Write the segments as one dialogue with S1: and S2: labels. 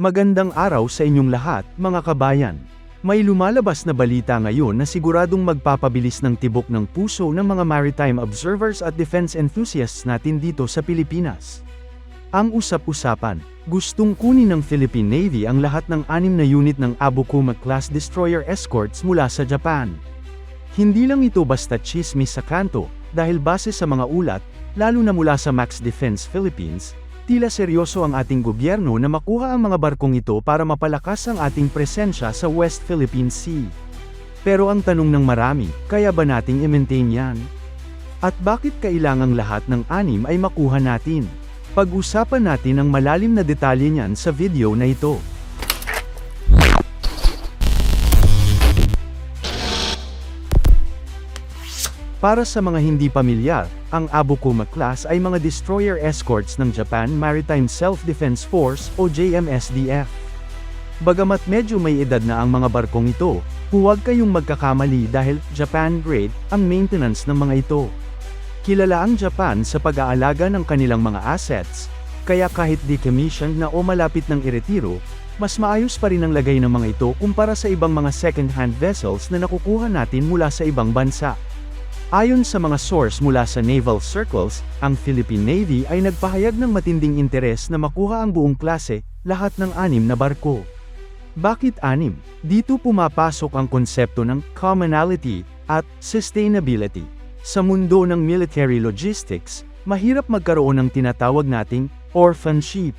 S1: Magandang araw sa inyong lahat, mga kabayan. May lumalabas na balita ngayon na siguradong magpapabilis ng tibok ng puso ng mga maritime observers at defense enthusiasts natin dito sa Pilipinas. Ang usap-usapan, gustong kunin ng Philippine Navy ang lahat ng 6 na unit ng Abukuma-class destroyer escorts mula sa Japan. Hindi lang ito basta chismis sa kanto, dahil base sa mga ulat, lalo na mula sa Max Defense Philippines, tila seryoso ang ating gobyerno na makuha ang mga barkong ito para mapalakas ang ating presensya sa West Philippine Sea. Pero ang tanong ng marami, kaya ba nating i-maintain yan? At bakit kailangang lahat ng 6 ay makuha natin? Pag-usapan natin ang malalim na detalye niyan sa video na ito. Para sa mga hindi pamilyar, ang Abukuma-class ay mga destroyer escorts ng Japan Maritime Self-Defense Force o JMSDF. Bagamat medyo may edad na ang mga barkong ito, huwag kayong magkakamali dahil Japan-grade ang maintenance ng mga ito. Kilala ang Japan sa pag-aalaga ng kanilang mga assets, kaya kahit decommissioned na o malapit ng iretiro, mas maayos pa rin ang lagay ng mga ito kumpara sa ibang mga second-hand vessels na nakukuha natin mula sa ibang bansa. Ayon sa mga source mula sa naval circles, ang Philippine Navy ay nagpahayag ng matinding interes na makuha ang buong klase, lahat ng 6 na barko. Bakit 6? Dito pumapasok ang konsepto ng commonality at sustainability. Sa mundo ng military logistics, mahirap magkaroon ng tinatawag nating orphan ship.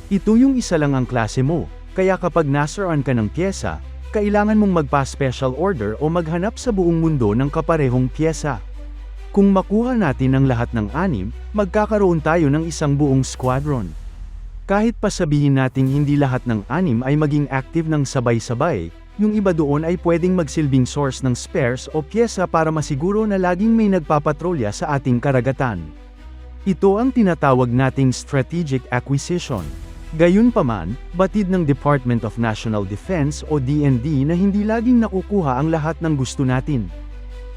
S1: Ito yung isa lang ang klase mo, kaya kapag nasiraan ka ng pyesa, kailangan mong magpa-special order o maghanap sa buong mundo ng kaparehong pyesa. Kung makuha natin ang lahat ng 6, magkakaroon tayo ng isang buong squadron. Kahit pa sabihin nating hindi lahat ng 6 ay maging active ng sabay-sabay, yung iba doon ay pwedeng magsilbing source ng spares o pyesa para masiguro na laging may nagpapatrolya sa ating karagatan. Ito ang tinatawag nating strategic acquisition. Gayunpaman, batid ng Department of National Defense o DND na hindi laging nakukuha ang lahat ng gusto natin.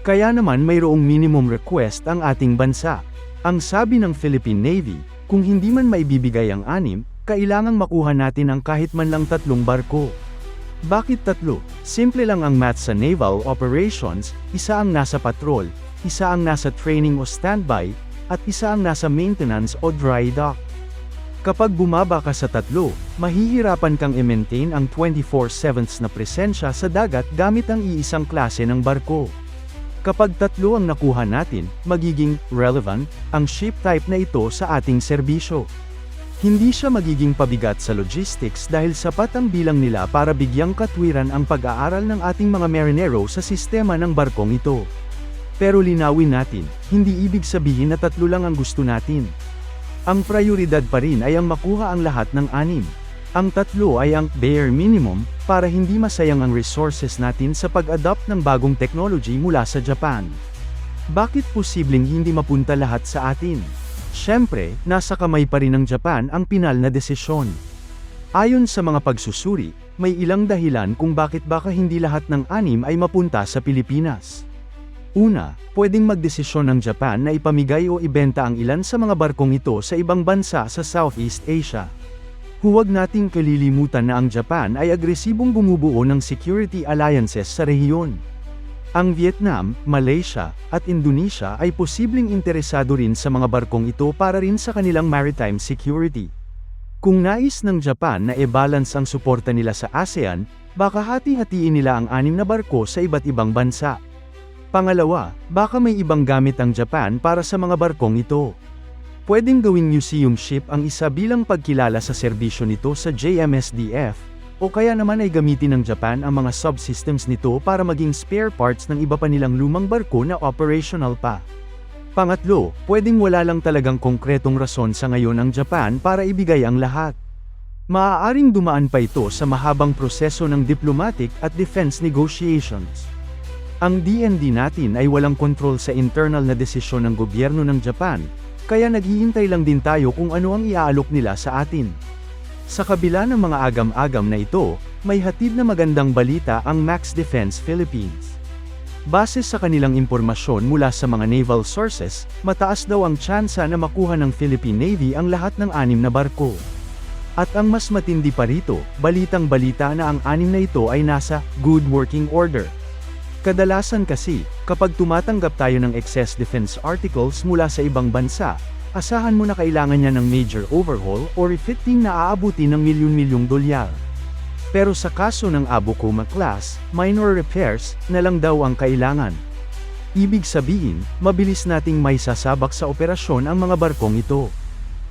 S1: Kaya naman mayroong minimum request ang ating bansa. Ang sabi ng Philippine Navy, kung hindi man maibibigay ang 6, kailangang makuha natin ang kahit man lang 3 barko. Bakit 3? Simple lang ang math sa naval operations, isa ang nasa patrol, isa ang nasa training o standby, at isa ang nasa maintenance o dry dock. Kapag bumaba ka sa 3, mahihirapan kang i-maintain ang 24/7 na presensya sa dagat gamit ang iisang klase ng barko. Kapag 3 ang nakuha natin, magiging relevant ang ship type na ito sa ating serbisyo. Hindi siya magiging pabigat sa logistics dahil sapat ang bilang nila para bigyang katwiran ang pag-aaral ng ating mga marinero sa sistema ng barkong ito. Pero linawin natin, hindi ibig sabihin na 3 lang ang gusto natin. Ang prioridad pa rin ay ang makuha ang lahat ng 6. Ang 3 ay ang bare minimum, para hindi masayang ang resources natin sa pag-adopt ng bagong technology mula sa Japan. Bakit posibleng hindi mapunta lahat sa atin? Siyempre, nasa kamay pa rin ng Japan ang pinal na desisyon. Ayon sa mga pagsusuri, may ilang dahilan kung bakit baka hindi lahat ng 6 ay mapunta sa Pilipinas. Una, pwedeng magdesisyon ng Japan na ipamigay o ibenta ang ilan sa mga barkong ito sa ibang bansa sa Southeast Asia. Huwag nating kalilimutan na ang Japan ay agresibong bumubuo ng security alliances sa rehiyon. Ang Vietnam, Malaysia, at Indonesia ay posibleng interesado rin sa mga barkong ito para rin sa kanilang maritime security. Kung nais ng Japan na i-balance ang suporta nila sa ASEAN, baka hati-hatiin nila ang 6 na barko sa iba't ibang bansa. Pangalawa, baka may ibang gamit ang Japan para sa mga barkong ito. Pwedeng gawing museum ship ang isa bilang pagkilala sa serbisyo nito sa JMSDF, o kaya naman ay gamitin ng Japan ang mga subsystems nito para maging spare parts ng iba pa nilang lumang barko na operational pa. Pangatlo, pwedeng wala lang talagang konkretong rason sa ngayon ang Japan para ibigay ang lahat. Maaaring dumaan pa ito sa mahabang proseso ng diplomatic at defense negotiations. Ang DND natin ay walang kontrol sa internal na desisyon ng gobyerno ng Japan, kaya naghihintay lang din tayo kung ano ang iaalok nila sa atin. Sa kabila ng mga agam-agam na ito, may hatid na magandang balita ang Max Defense Philippines. Base sa kanilang impormasyon mula sa mga naval sources, mataas daw ang tsansa na makuha ng Philippine Navy ang lahat ng 6 na barko. At ang mas matindi pa rito, balitang-balita na ang 6 na ito ay nasa good working order. Kadalasan kasi, kapag tumatanggap tayo ng excess defense articles mula sa ibang bansa, asahan mo na kailangan niya ng major overhaul o refitting na aabuti ng milyon-milyong dolyar. Pero sa kaso ng Abukuma class, minor repairs na lang daw ang kailangan. Ibig sabihin, mabilis nating may sasabak sa operasyon ang mga barkong ito.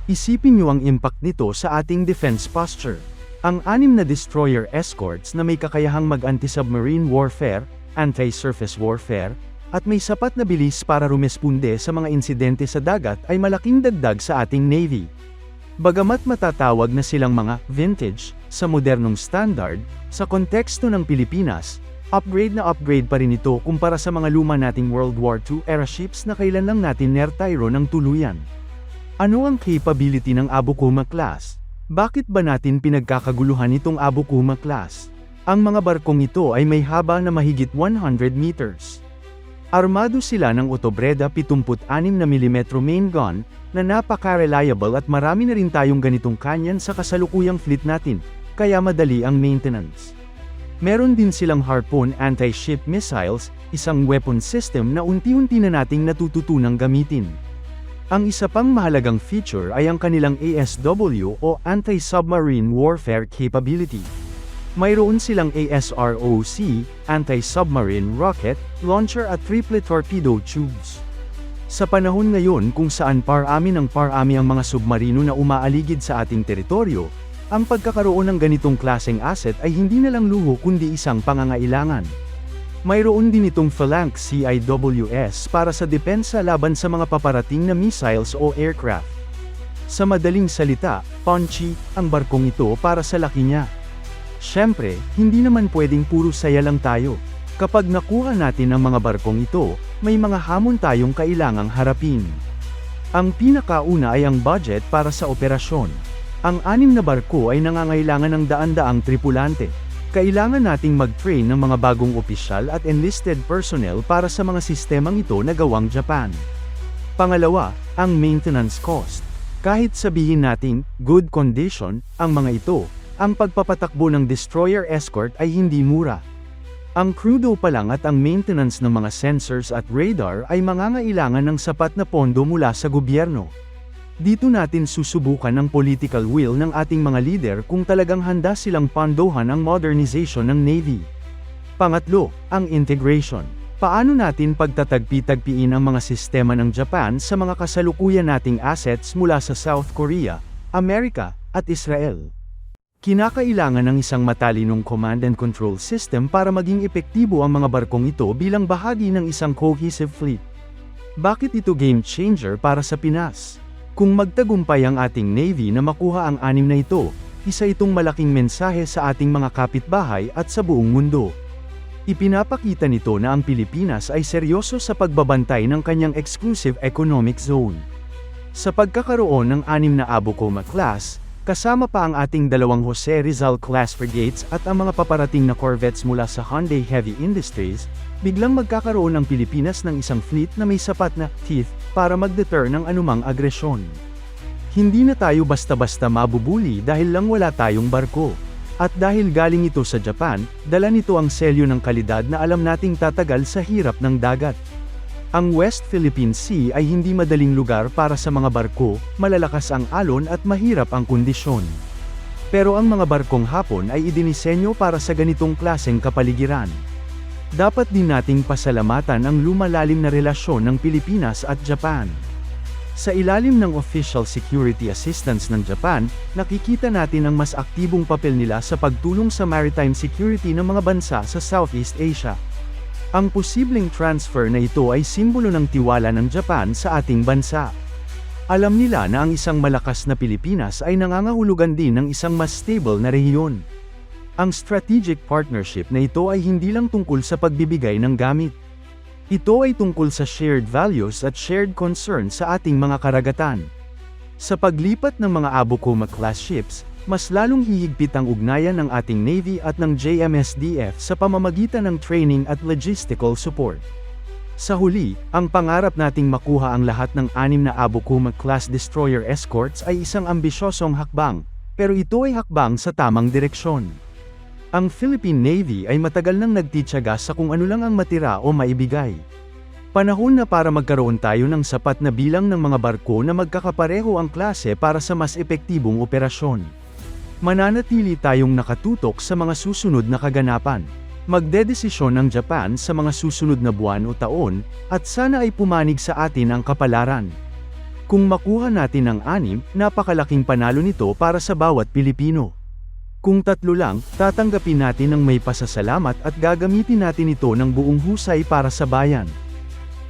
S1: Isipin niyo ang impact nito sa ating defense posture. Ang 6 na destroyer escorts na may kakayahang mag-anti-submarine warfare, anti-surface warfare, at may sapat na bilis para rumesponde sa mga insidente sa dagat ay malaking dagdag sa ating Navy. Bagamat matatawag na silang mga vintage sa modernong standard, sa konteksto ng Pilipinas, upgrade pa rin ito kumpara sa mga luma nating World War II era ships na kailan lang natin nertayro ng tuluyan. Ano ang capability ng Abukuma class? Bakit ba natin pinagkakaguluhan itong Abukuma class? Ang mga barkong ito ay may haba na mahigit 100 meters. Armado sila ng Otobreda 76mm main gun, na napaka-reliable at marami na rin tayong ganitong kanyan sa kasalukuyang fleet natin, kaya madali ang maintenance. Meron din silang Harpoon anti-ship missiles, isang weapon system na unti-unti na nating natututunang gamitin. Ang isa pang mahalagang feature ay ang kanilang ASW o Anti-Submarine Warfare Capability. Mayroon silang ASROC, anti-submarine rocket, launcher at triplet torpedo tubes. Sa panahon ngayon kung saan parami ang mga submarino na umaaligid sa ating teritoryo, ang pagkakaroon ng ganitong klaseng asset ay hindi na lang luho kundi isang pangangailangan. Mayroon din itong Phalanx CIWS para sa depensa laban sa mga paparating na missiles o aircraft. Sa madaling salita, punchy ang barkong ito para sa laki niya. Siyempre, hindi naman pwedeng puro saya lang tayo. Kapag nakuha natin ang mga barkong ito, may mga hamon tayong kailangang harapin. Ang pinakauna ay ang budget para sa operasyon. Ang 6 na barko ay nangangailangan ng daan-daang tripulante. Kailangan nating mag-train ng mga bagong opisyal at enlisted personnel para sa mga sistemang ito na gawang Japan. Pangalawa, ang maintenance cost. Kahit sabihin nating good condition ang mga ito, ang pagpapatakbo ng destroyer escort ay hindi mura. Ang crudo pa lang at ang maintenance ng mga sensors at radar ay mangangailangan ng sapat na pondo mula sa gobyerno. Dito natin susubukan ang political will ng ating mga leader kung talagang handa silang pondohan ang modernization ng Navy. Pangatlo, ang integration. Paano natin pagtatagpi-tagpiin ang mga sistema ng Japan sa mga kasalukuyan nating assets mula sa South Korea, Amerika, at Israel? Kinakailangan ng isang matalinong command and control system para maging epektibo ang mga barkong ito bilang bahagi ng isang cohesive fleet. Bakit ito game changer para sa Pinas? Kung magtagumpay ang ating Navy na makuha ang 6 na ito, isa itong malaking mensahe sa ating mga kapitbahay at sa buong mundo. Ipinapakita nito na ang Pilipinas ay seryoso sa pagbabantay ng kanyang exclusive economic zone. Sa pagkakaroon ng 6 na Abukuma class, kasama pa ang ating 2 Jose Rizal class frigates at ang mga paparating na corvettes mula sa Hyundai Heavy Industries, biglang magkakaroon ng Pilipinas ng isang fleet na may sapat na teeth para mag-deter ng anumang agresyon. Hindi na tayo basta-basta mabubuli dahil lang wala tayong barko. At dahil galing ito sa Japan, dala nito ang selyo ng kalidad na alam nating tatagal sa hirap ng dagat. Ang West Philippine Sea ay hindi madaling lugar para sa mga barko, malalakas ang alon at mahirap ang kondisyon. Pero ang mga barkong Hapon ay idinisenyo para sa ganitong klaseng kapaligiran. Dapat din nating pasalamatan ang lumalalim na relasyon ng Pilipinas at Japan. Sa ilalim ng official security assistance ng Japan, nakikita natin ang mas aktibong papel nila sa pagtulong sa maritime security ng mga bansa sa Southeast Asia. Ang posibleng transfer na ito ay simbolo ng tiwala ng Japan sa ating bansa. Alam nila na ang isang malakas na Pilipinas ay nangangahulugan din ng isang mas stable na rehiyon. Ang strategic partnership na ito ay hindi lang tungkol sa pagbibigay ng gamit. Ito ay tungkol sa shared values at shared concern sa ating mga karagatan. Sa paglipat ng mga Abukuma-class ships, mas lalong hihigpit ang ugnayan ng ating Navy at ng JMSDF sa pamamagitan ng training at logistical support. Sa huli, ang pangarap nating makuha ang lahat ng 6 na Abukuma-class destroyer escorts ay isang ambisyosong hakbang, pero ito ay hakbang sa tamang direksyon. Ang Philippine Navy ay matagal nang nagtitiyaga sa kung ano lang ang matira o maibigay. Panahon na para magkaroon tayo ng sapat na bilang ng mga barko na magkakapareho ang klase para sa mas epektibong operasyon. Mananatili tayong nakatutok sa mga susunod na kaganapan. Magdedesisyon ang Japan sa mga susunod na buwan o taon, at sana ay pumanig sa atin ang kapalaran. Kung makuha natin ang 6, napakalaking panalo nito para sa bawat Pilipino. Kung 3 lang, tatanggapin natin ang may pasasalamat at gagamitin natin ito ng buong husay para sa bayan.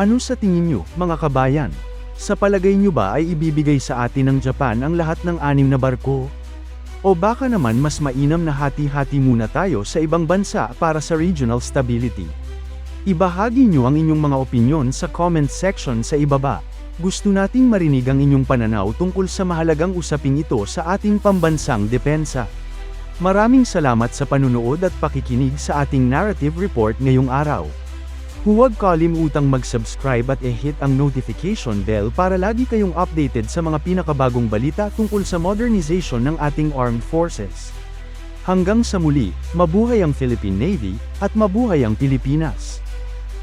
S1: Ano sa tingin nyo, mga kabayan? Sa palagay nyo ba ay ibibigay sa atin ng Japan ang lahat ng 6 na barko? O baka naman mas mainam na hati-hati muna tayo sa ibang bansa para sa regional stability? Ibahagi nyo ang inyong mga opinyon sa comment section sa ibaba. Gusto nating marinig ang inyong pananaw tungkol sa mahalagang usaping ito sa ating pambansang depensa. Maraming salamat sa panunood at pakikinig sa ating narrative report ngayong araw. Huwag kalimutang mag-subscribe at i-hit ang notification bell para lagi kayong updated sa mga pinakabagong balita tungkol sa modernization ng ating armed forces. Hanggang sa muli, mabuhay ang Philippine Navy, at mabuhay ang Pilipinas!